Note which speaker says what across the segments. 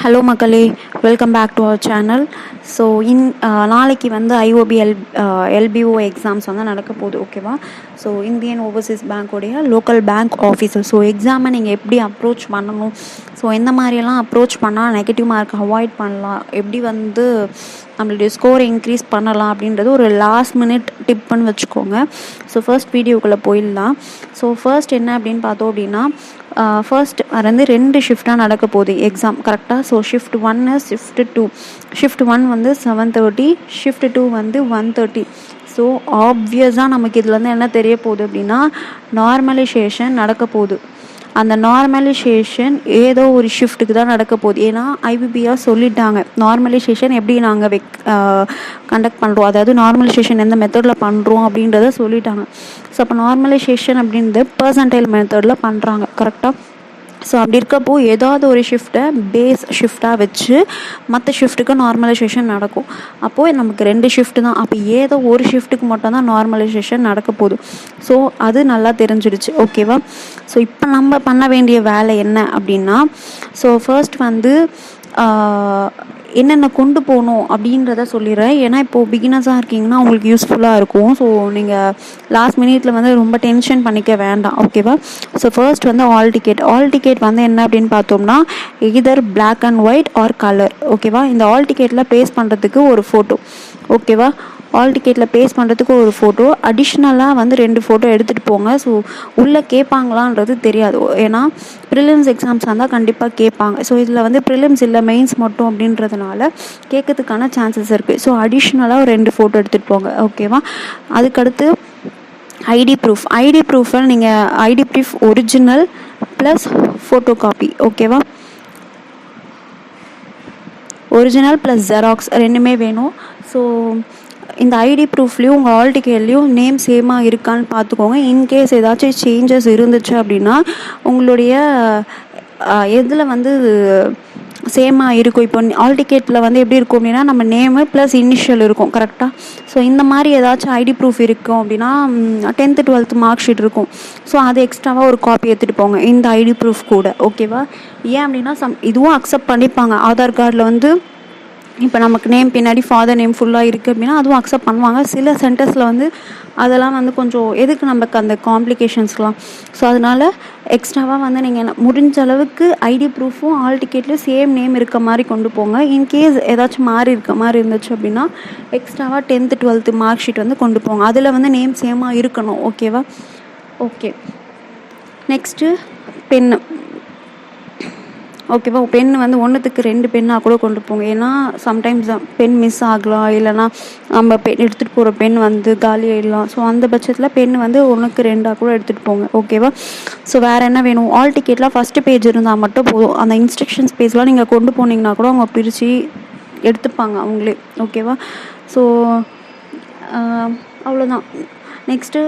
Speaker 1: Hello மக்களே, welcome back to our channel. So நாளைக்கு வந்து ஐஓபி எல்பிஓ எக்ஸாம்ஸ் வந்து நடக்க போகுது. ஓகேவா? ஸோ இந்தியன் ஓவர்சீஸ் பேங்க்கோடைய லோக்கல் பேங்க் ஆஃபீஸர். ஸோ எக்ஸாமை நீங்கள் எப்படி அப்ரோச் பண்ணணும், ஸோ எந்த மாதிரியெல்லாம் அப்ரோச் பண்ணால் நெகட்டிவ் மார்க் அவாய்ட் பண்ணலாம், எப்படி வந்து நம்மளுடைய ஸ்கோரை இன்க்ரீஸ் பண்ணலாம் அப்படின்றது ஒரு லாஸ்ட் மினிட் டிப்புன்னு வச்சுக்கோங்க. ஸோ ஃபர்ஸ்ட் வீடியோக்குள்ளே போயிடலாம். ஸோ ஃபர்ஸ்ட் என்ன அப்படின்னு பார்த்தோம் அப்படின்னா, ஃபர்ஸ்ட் வந்து 2 ஷிஃப்டாக நடக்க போகுது எக்ஸாம். கரெக்டாக? So shift 1 shift 2. ஷிஃப்ட் 1 வந்து 7:30, ஷிஃப்ட் 2 வந்து 1:30. ஸோ ஆப்வியஸாக நமக்கு இதில் வந்து என்ன தெரிய போகுது அப்படின்னா, நார்மலைசேஷன் நடக்க போகுது. அந்த நார்மலைசேஷன் ஏதோ ஒரு ஷிஃப்ட்டுக்கு தான் நடக்க போகுது. ஏன்னா ஐபிபிஆர் சொல்லிட்டாங்க நார்மலைசேஷன் எப்படி நாங்கள் கண்டக்ட் பண்ணுறோம், அதாவது நார்மலைசேஷன் எந்த மெத்தடில் பண்ணுறோம் அப்படின்றத சொல்லிட்டாங்க. ஸோ அப்போ நார்மலைசேஷன் அப்படின்றது பர்சன்டைல் மெத்தடில் பண்ணுறாங்க. கரெக்டாக? ஸோ அப்படி இருக்கப்போ ஏதாவது ஒரு ஷிஃப்ட்டை பேஸ் ஷிஃப்டாக வச்சு மற்ற ஷிஃப்ட்டுக்கு நார்மலைசேஷன் நடக்கும். அப்போது நமக்கு 2 ஷிஃப்ட்டு தான். அப்போ ஏதோ ஒரு ஷிஃப்ட்டுக்கு மட்டும் தான் நார்மலைசேஷன் நடக்க போகுது. ஸோ அது நல்லா தெரிஞ்சிடுச்சு. ஓகேவா? ஸோ இப்போ நம்ம பண்ண வேண்டிய வேலை என்ன அப்படின்னா, ஸோ ஃபர்ஸ்ட் வந்து என்னென்ன கொண்டு போகணும் அப்படின்றத சொல்லிடுறேன். ஏன்னா இப்போது பிகினர்ஸாக இருக்கீங்கன்னா உங்களுக்கு யூஸ்ஃபுல்லாக இருக்கும். ஸோ நீங்கள் லாஸ்ட் மினிட்ல வந்து ரொம்ப டென்ஷன் பண்ணிக்க வேண்டாம். ஓகேவா? ஸோ ஃபர்ஸ்ட் வந்து ஆல் டிக்கெட் வந்து என்ன அப்படின்னு பார்த்தோம்னா, either black and white or colour. ஓகேவா? இந்த ஆல் டிக்கெட்டில் பேஸ்ட் பண்ணுறதுக்கு ஒரு ஃபோட்டோ. ஓகேவா? ஆல் டிக்கெட்டில் பேஸ்ட் பண்ணுறதுக்கு ஒரு ஃபோட்டோ, அடிஷ்னலாக வந்து 2 ஃபோட்டோ எடுத்துகிட்டு போங்க. ஸோ உள்ளே கேட்பாங்களான்றது தெரியாது. ஏன்னா ப்ரிலிம்ஸ் எக்ஸாம்ஸ் இருந்தால் கண்டிப்பாக கேட்பாங்க. ஸோ இதில் வந்து ப்ரிலிம்ஸ் இல்லை, மெயின்ஸ் மட்டும் அப்படின்றதுனால கேட்கறதுக்கான சான்சஸ் இருக்குது. ஸோ அடிஷ்னலாக ஒரு 2 ஃபோட்டோ எடுத்துகிட்டு போங்க. ஓகேவா? அதுக்கடுத்து ஐடி ப்ரூஃபில் நீங்கள் ID proof original plus photocopy. ஓகேவா? ஒரிஜினல் ப்ளஸ் ஜெராக்ஸ் ரெண்டுமே வேணும். ஸோ இந்த ஐடி ப்ரூஃப்லேயும் உங்கள் ஆல் டிக்கெட்லேயும் நேம் சேமாக இருக்கான்னு பார்த்துக்கோங்க. இன்கேஸ் ஏதாச்சும் சேஞ்சஸ் இருந்துச்சு அப்படின்னா உங்களுடைய எதில் வந்து சேமாக இருக்கும். இப்போ ஆல் டிக்கெட்டில் வந்து எப்படி இருக்கும் அப்படின்னா, நம்ம நேமு ப்ளஸ் இனிஷியல் இருக்கும். கரெக்டாக? ஸோ இந்த மாதிரி ஏதாச்சும் ஐடி ப்ரூஃப் இருக்கும் அப்படின்னா 10th 12th மார்க் ஷீட் இருக்கும். ஸோ அது எக்ஸ்ட்ராவாக ஒரு காப்பி எடுத்துகிட்டு போங்க இந்த ஐடி ப்ரூஃப் கூட. ஓகேவா? ஏன் அப்படின்னா இதுவும் அக்செப்ட் பண்ணிப்பாங்க. ஆதார் கார்டில் வந்து இப்போ நமக்கு நேம் பின்னாடி ஃபாதர் நேம் ஃபுல்லாக இருக்குது அப்படின்னா அதுவும் அக்செப்ட் பண்ணுவாங்க. சில சென்டர்ஸில் வந்து அதெல்லாம் வந்து கொஞ்சம் எதுக்கு நமக்கு அந்த காம்ப்ளிகேஷன்ஸ்லாம். ஸோ அதனால் எக்ஸ்ட்ராவாக வந்து நீங்கள் முடிஞ்ச அளவுக்கு ஐடி ப்ரூஃபும் ஆல் டிக்கெட்லேயும் சேம் நேம் இருக்க மாதிரி கொண்டு போங்க. இன்கேஸ் ஏதாச்சும் மாறி இருக்க மாதிரி இருந்துச்சு அப்படின்னா எக்ஸ்ட்ராவாக 10th 12th மார்க் ஷீட் வந்து கொண்டு போங்க. அதில் வந்து நேம் சேமாக இருக்கணும். ஓகேவா? ஓகே. Next pen. ஓகேவா? பென்னு வந்து 1க்கு 2 பென்னாக கூட கொண்டு போங்க. ஏன்னா சம்டைம்ஸ் பென் மிஸ் ஆகலாம், இல்லைனா நம்ம எடுத்துகிட்டு போகிற பென் வந்து காலி ஆகிடலாம். ஸோ அந்த பட்சத்தில் பென் வந்து 1க்கு 2 கூட எடுத்துகிட்டு போங்க. ஓகேவா? ஸோ வேறு என்ன வேணும்? ஆல் டிக்கெட்லாம் ஃபஸ்ட்டு பேஜ் இருந்தால் மட்டும் போதும். அந்த இன்ஸ்ட்ரக்ஷன்ஸ் பேஜ்லாம் நீங்கள் கொண்டு போனீங்கன்னா கூட அவங்க பிரித்து எடுத்துப்பாங்க அவங்களே. ஓகேவா? ஸோ அவ்வளோதான். நெக்ஸ்ட்டு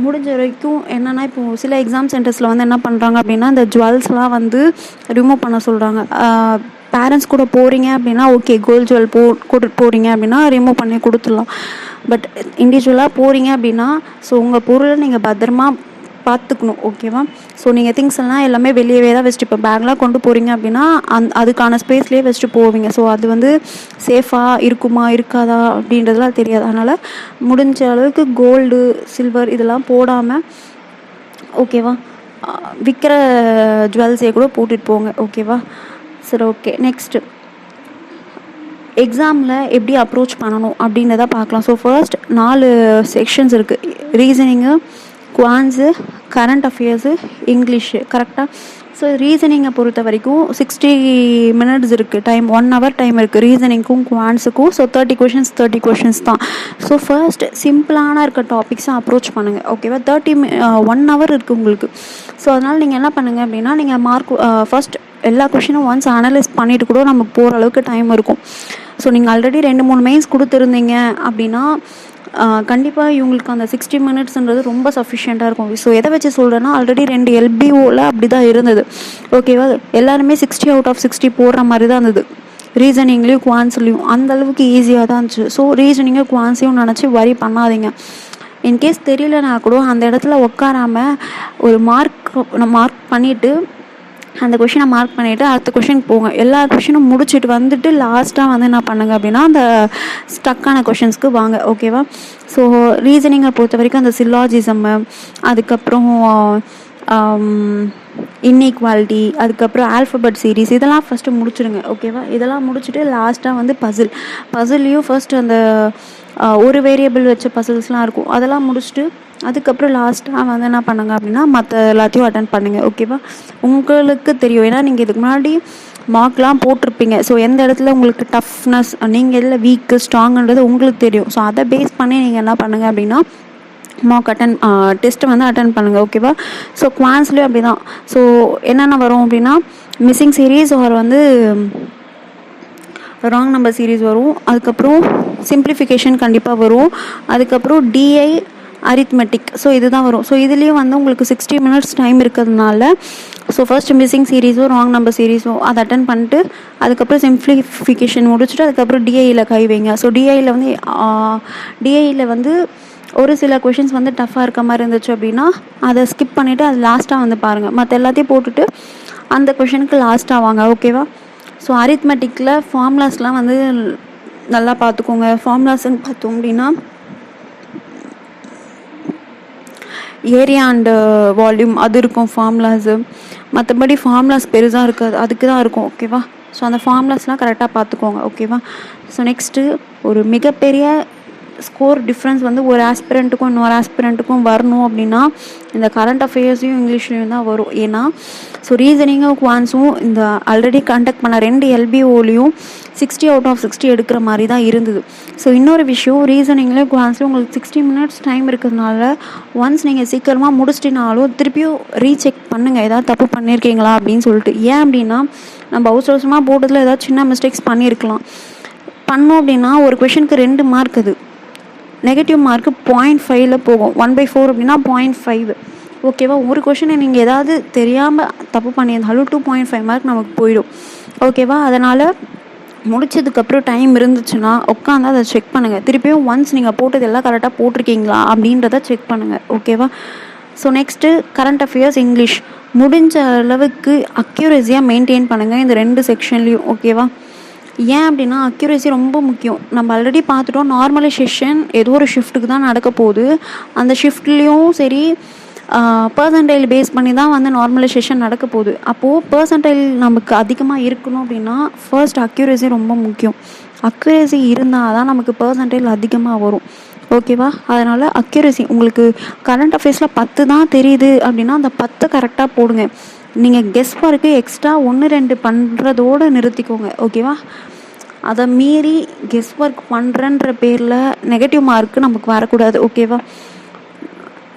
Speaker 1: முடிஞ்ச வரைக்கும் என்னென்னா, இப்போது சில எக்ஸாம் சென்டர்ஸில் வந்து என்ன பண்ணுறாங்க அப்படின்னா, இந்த ஜுவல்ஸ்லாம் வந்து ரிமூவ் பண்ண சொல்கிறாங்க. பேரண்ட்ஸ் கூட போகிறீங்க அப்படின்னா ஓகே, கோல்ட் ஜுவல் கூட்டிட்டு போகிறீங்க அப்படின்னா ரிமூவ் பண்ணி கொடுத்துடலாம். பட் இண்டிவிஜுவலாக போகிறீங்க அப்படின்னா ஸோ உங்கள் பொருளை நீங்கள் பத்திரமா பார்த்துக்கணும். ஓகேவா? ஸோ நீங்கள் திங்ஸ் எல்லாம் எல்லாமே வெளியவே தான் வச்சுட்டு, இப்போ பேக்லாம் கொண்டு போகிறீங்க அப்படின்னா அதுக்கான ஸ்பேஸ்லேயே வச்சுட்டு போவீங்க. ஸோ அது வந்து சேஃபாக இருக்குமா இருக்காதா அப்படின்றதுலாம் தெரியாது. அதனால் முடிஞ்ச அளவுக்கு கோல்டு சில்வர் இதெல்லாம் போடாமல், ஓகேவா, விற்கிற ஜுவல்ஸே கூட போட்டுட்டு போங்க. ஓகேவா? சரி, ஓகே. நெக்ஸ்ட்டு எக்ஸாமில் எப்படி அப்ரோச் பண்ணணும் அப்படின்றத பார்க்கலாம். ஸோ ஃபர்ஸ்ட் 4 செக்ஷன்ஸ் இருக்குது. Reasoning, quants, current affairs, English. கரெக்டாக? ஸோ ரீசனிங்கை பொறுத்த வரைக்கும் 60 minutes இருக்குது டைம். 1 hour டைம் இருக்குது ரீசனிங்க்கும் குவான்ஸுக்கும். ஸோ 30 questions தான். ஸோ ஃபர்ஸ்ட் சிம்பிளான இருக்க டாபிக்ஸை அப்ரோச் பண்ணுங்கள். ஓகேவா? 1 hour இருக்குது உங்களுக்கு. ஸோ அதனால் நீங்கள் என்ன பண்ணுங்கள் அப்படின்னா, நீங்கள் மார்க் ஃபர்ஸ்ட் எல்லா கொஷினும் ஒன்ஸ் அனலைஸ் பண்ணிவிட்டு கூட நமக்கு போகிற அளவுக்கு டைம் இருக்கும். ஸோ நீங்கள் ஆல்ரெடி 2-3 மெயின்ஸ் கொடுத்துருந்தீங்க அப்படின்னா கண்டிப்பாக இவங்களுக்கு அந்த 60 minutesன்றது ரொம்ப சஃபிஷியண்ட்டாக இருக்கும். ஸோ எதை வச்சு சொல்கிறேன்னா, ஆல்ரெடி 2 எல்பிஓவில் அப்படி தான் இருந்தது. ஓகேவா? எல்லாருமே 60 out of 60 போடுற மாதிரி தான் இருந்தது. ரீசனிங்லேயும் குவான்ஸ்லேயும் அந்தளவுக்கு ஈஸியாக தான் இருந்துச்சு. ஸோ ரீசனிங்கும் குவான்ஸையும் நினச்சி வரி பண்ணாதீங்க. இன்கேஸ் தெரியலனா கூட அந்த இடத்துல உட்காராமல் ஒரு மார்க் பண்ணிவிட்டு அந்த கொஷினை மார்க் பண்ணிவிட்டு அடுத்த கொஷினுக்கு போங்க. எல்லா கொஷினும் முடிச்சுட்டு வந்துட்டு லாஸ்ட்டாக வந்து என்ன பண்ணுங்க அப்படின்னா அந்த ஸ்டக்கான கொஷின்ஸ்க்கு வாங்க. ஓகேவா? ஸோ ரீசனிங்கை பொறுத்த வரைக்கும் அந்த சில்லாஜிசம்மு, அதுக்கப்புறம் இன்இக்வாலிட்டி, அதுக்கப்புறம் ஆல்ஃபபெட் சீரீஸ், இதெல்லாம் ஃபஸ்ட்டு முடிச்சுடுங்க. ஓகேவா? இதெல்லாம் முடிச்சுட்டு லாஸ்ட்டாக வந்து பசில்லையும் ஃபர்ஸ்ட் அந்த ஒரு வேரியபிள் வச்ச பசில்ஸ்லாம் இருக்கும், அதெல்லாம் முடிச்சுட்டு அதுக்கப்புறம் லாஸ்ட்டாக வந்து என்ன பண்ணுங்க அப்படின்னா மற்ற எல்லாத்தையும் அட்டன் பண்ணுங்கள். ஓகேவா? உங்களுக்கு தெரியும், ஏன்னா நீங்கள் இதுக்கு முன்னாடி மார்க்லாம் போட்டிருப்பீங்க. ஸோ எந்த இடத்துல உங்களுக்கு டஃப்னஸ், நீங்கள் எதில் வீக்கு ஸ்ட்ராங்குன்றது உங்களுக்கு தெரியும். ஸோ அதை பேஸ் பண்ணி நீங்கள் என்ன பண்ணுங்கள் அப்படின்னா மார்க் டெஸ்ட்டை வந்து அட்டன் பண்ணுங்கள். ஓகேவா? ஸோ குவான்ஸ்லேயும் அப்படி தான். ஸோ என்னென்ன வரும் அப்படின்னா மிஸ்ஸிங் சீரீஸ் ஒரு வந்து ராங் நம்பர் சீரீஸ் வரும், அதுக்கப்புறம் சிம்பிளிஃபிகேஷன் கண்டிப்பாக வரும், அதுக்கப்புறம் டிஐ அரித்மெட்டிக். ஸோ இதுதான் வரும். ஸோ இதுலேயும் வந்து உங்களுக்கு 60 minutes டைம் இருக்கிறதுனால ஸோ ஃபர்ஸ்ட் மிஸ்ஸிங் சீரீஸோ ராங் நம்பர் சீரீஸோ அதை அட்டன் பண்ணிட்டு அதுக்கப்புறம் சிம்பிளிஃபிகேஷன் முடிச்சுட்டு அதுக்கப்புறம் டிஐயில் கை வைங்க. ஸோ டிஐயில் வந்து ஒரு சில கொஷின்ஸ் வந்து டஃப்பாக இருக்க மாதிரி இருந்துச்சு அப்படின்னா அதை ஸ்கிப் பண்ணிவிட்டு அது லாஸ்ட்டாக வந்து பாருங்கள். மற்ற எல்லாத்தையும் போட்டுட்டு அந்த கொஷனுக்கு லாஸ்ட்டாக வாங்க. ஓகேவா? ஸோ அரித்மெட்டிக்கில் ஃபார்முலாஸ்லாம் வந்து நல்லா பார்த்துக்கோங்க. ஃபார்முலாஸ்ன்னு பார்த்தோம் அப்படின்னா ஏரியா அண்டு வால்யூம் அது இருக்கும் ஃபார்முலாஸு. மற்றபடி ஃபார்முலாஸ் பெருசாக இருக்காது, அதுக்கு தான் இருக்கும். ஓகேவா? ஸோ அந்த ஃபார்முலாஸ்லாம் கரெக்டாக பார்த்துக்கோங்க. ஓகேவா? ஸோ நெக்ஸ்ட்டு ஒரு மிகப்பெரிய ஸ்கோர் டிஃப்ரென்ஸ் வந்து ஒரு ஆஸ்பிரண்ட்டுக்கும் இன்னொரு ஆஸ்பிரண்ட்டுக்கும் வரணும் அப்படின்னா இந்த கரண்ட் அஃபேர்ஸையும் இங்கிலீஷ்லேயும் தான் வரும். ஏன்னா ஸோ ரீசனிங்கும் குவான்ஸும் இந்த ஆல்ரெடி கண்டக்ட் பண்ண 2 LBOலையும் 60 out of 60 எடுக்கிற மாதிரி தான் இருந்தது. ஸோ இன்னொரு விஷயம், ரீசனிங்லேயும் குவான்ஸ்லையும் உங்களுக்கு 60 minutes டைம் இருக்கிறதுனால ஒன்ஸ் நீங்கள் சீக்கிரமாக முடிச்சிட்டினாலும் திருப்பியும் ரீசெக் பண்ணுங்கள், ஏதாவது தப்பு பண்ணியிருக்கீங்களா அப்படின்னு சொல்லிட்டு. ஏன் அப்படின்னா நம்ம அவசரமாக போட்டதில் ஏதாவது சின்ன மிஸ்டேக்ஸ் பண்ணியிருக்கலாம். பண்ணோம் அப்படின்னா ஒரு கொஷனுக்கு 2 மார்க், அது நெகட்டிவ் மார்க்கு 0.5 போகும். 1/4 அப்படின்னா 0.5. ஓகேவா? ஒரு கொஷனை நீங்கள் ஏதாவது தெரியாமல் தப்பு பண்ணியிருந்தாலும் 2.5 மார்க் நமக்கு போயிடும். ஓகேவா? அதனால் முடிச்சதுக்கப்புறம் டைம் இருந்துச்சுன்னா உட்காந்து அதை செக் பண்ணுங்கள். திருப்பியும் ஒன்ஸ் நீங்கள் போட்டது எல்லாம் கரெக்டாக போட்டிருக்கீங்களா அப்படின்றத செக் பண்ணுங்கள். ஓகேவா? So next current affairs English முடிஞ்ச அளவுக்கு அக்யூரஸியாக மெயின்டைன் பண்ணுங்கள் இந்த 2 செக்ஷன்லேயும். ஓகேவா? ஏன் அப்படின்னா அக்யூரேசி ரொம்ப முக்கியம். நம்ம ஆல்ரெடி பார்த்துட்டோம், நார்மலைசேஷன் ஏதோ ஒரு ஷிஃப்ட்டுக்கு தான் நடக்க போகுது. அந்த ஷிஃப்ட்லேயும் சரி பர்சன்டைல் பேஸ் பண்ணி தான் வந்து நார்மலைசேஷன் நடக்க போகுது. அப்போது பர்சன்டைல் நமக்கு அதிகமாக இருக்கணும் அப்படின்னா ஃபர்ஸ்ட் அக்யூரேசி ரொம்ப முக்கியம். அக்யூரேசி இருந்தால் தான் நமக்கு பர்சன்டைல் அதிகமாக வரும். ஓகேவா? அதனால் அக்யூரேசி உங்களுக்கு கரண்ட் அஃபேர்ஸில் 10 தான் தெரியுது அப்படின்னா அந்த 10 கரெக்டாக போடுங்க. நீங்கள் கெஸ் ஒர்க்கு எக்ஸ்ட்ரா 1-2 பண்ணுறதோடு நிறுத்திக்கோங்க. ஓகேவா? அதை மீறி கெஸ் ஒர்க் பண்ணுறன்ற பேரில் நெகட்டிவ் மார்க்கு நமக்கு வரக்கூடாது. ஓகேவா?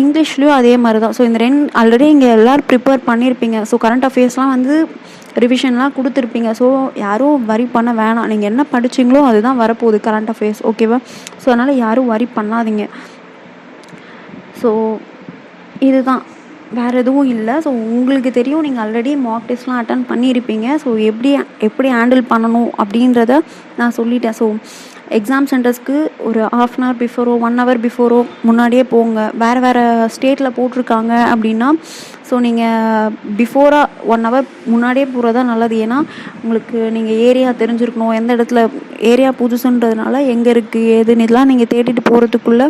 Speaker 1: இங்கிலீஷ்லேயும் அதே மாதிரி தான். ஸோ இந்த 2 ஆல்ரெடி இங்கே எல்லோரும் ப்ரிப்பேர் பண்ணியிருப்பீங்க. ஸோ கரண்ட் அஃபேர்ஸ்லாம் வந்து ரிவிஷன்லாம் கொடுத்துருப்பீங்க. ஸோ யாரும் வரி பண்ண வேணாம், நீங்கள் என்ன படிச்சிங்களோ அதுதான் வரப்போகுது கரண்ட் அஃபேர்ஸ். ஓகேவா? ஸோ அதனால் யாரும் வரி பண்ணாதீங்க. ஸோ இதுதான், வேறு எதுவும் இல்லை. ஸோ உங்களுக்கு தெரியும், நீங்கள் ஆல்ரெடி மார்க் டெஸ்ட்லாம் அட்டன் பண்ணியிருப்பீங்க. ஸோ எப்படி ஹேண்டில் பண்ணணும் அப்படின்றத நான் சொல்லிட்டேன். ஸோ எக்ஸாம் சென்டர்ஸ்க்கு ஒரு 1/2 hour பிஃபோரோ 1 hour பிஃபோரோ முன்னாடியே போங்க. வேறு ஸ்டேட்டில் போட்டிருக்காங்க அப்படின்னா ஸோ நீங்கள் பிஃபோராக 1 hour முன்னாடியே போகிறதா நல்லது. ஏன்னா உங்களுக்கு நீங்கள் ஏரியா தெரிஞ்சிருக்கணும், எந்த இடத்துல ஏரியா புதுசுன்றதுனால எங்கே இருக்குது ஏதுன்னு இதெல்லாம் நீங்கள் தேடிட்டு போகிறதுக்குள்ளே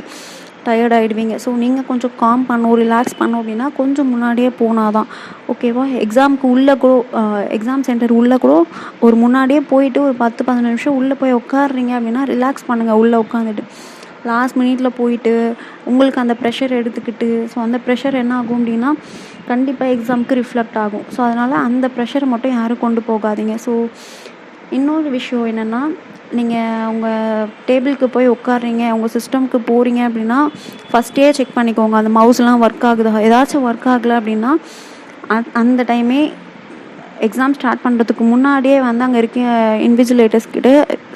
Speaker 1: டயர்ட் ஆகிடுவீங்க. ஸோ நீங்கள் கொஞ்சம் காம் பண்ணணும், ரிலாக்ஸ் பண்ணோம் அப்படின்னா கொஞ்சம் முன்னாடியே போனால் தான். ஓகேவா? எக்ஸாமுக்கு உள்ளே கூட எக்ஸாம் சென்டர் உள்ளே கூட ஒரு முன்னாடியே போயிட்டு ஒரு 10-15 நிமிஷம் உள்ளே போய் உட்காடுறீங்க அப்படின்னா ரிலாக்ஸ் பண்ணுங்கள். உள்ளே உட்காந்துட்டு லாஸ்ட் மினிட்ல போயிட்டு உங்களுக்கு அந்த ப்ரெஷர் எடுத்துக்கிட்டு ஸோ அந்த ப்ரெஷர் என்ன ஆகும் அப்படின்னா கண்டிப்பாக எக்ஸாமுக்கு ரிஃப்ளெக்ட் ஆகும். ஸோ அதனால் அந்த ப்ரெஷரை மட்டும் யாரும் கொண்டு போகாதீங்க. ஸோ இன்னொரு விஷயம் என்னென்னா, நீங்கள் உங்கள் டேபிளுக்கு போய் உட்காடுறீங்க, உங்கள் சிஸ்டம்க்கு போகிறீங்க அப்படின்னா ஃபஸ்ட்டே செக் பண்ணிக்கோங்க அந்த மவுஸ்லாம் ஒர்க் ஆகுதா. ஏதாச்சும் ஒர்க் ஆகலை அப்படின்னா அந்த டைமே எக்ஸாம் ஸ்டார்ட் பண்ணுறதுக்கு முன்னாடியே வந்து அங்கே இருக்க இன்விஜிலேட்டர்ஸ் கிட்ட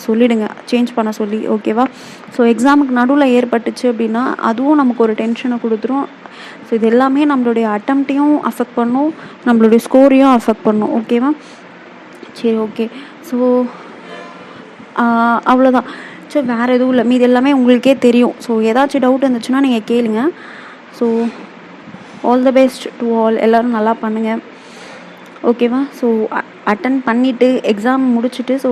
Speaker 1: சொல்லிவிடுங்க சேஞ்ச் பண்ண சொல்லி. ஓகேவா? ஸோ எக்ஸாமுக்கு நடுவில் ஏற்பட்டுச்சு அப்படின்னா அதுவும் நமக்கு ஒரு டென்ஷனை கொடுத்துரும். ஸோ இது எல்லாமே நம்மளுடைய அட்டம்ப்டையும் அஃபெக்ட் பண்ணும், நம்மளுடைய ஸ்கோரையும் அஃபெக்ட் பண்ணும். ஓகேவா? சரி, ஓகே. ஸோ அவ்வளோதான். ஸோ வேறு எதுவும் இல்லை, மீது எல்லாமே உங்களுக்கே தெரியும். ஸோ ஏதாச்சும் டவுட் இருந்துச்சுன்னா நீங்கள் கேளுங்க. So all the best to all. எல்லோரும் நல்லா பண்ணுங்கள். ஓகேவா? ஸோ அட்டன் பண்ணிவிட்டு எக்ஸாம் முடிச்சுட்டு ஸோ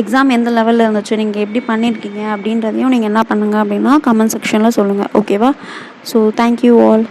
Speaker 1: எக்ஸாம் எந்த லெவலில் இருந்துச்சு, நீங்கள் எப்படி பண்ணியிருக்கீங்க அப்படின்றதையும் நீங்கள் என்ன பண்ணுங்கள் அப்படின்னா கமெண்ட் செக்ஷனில் சொல்லுங்கள். ஓகேவா? So thank you all.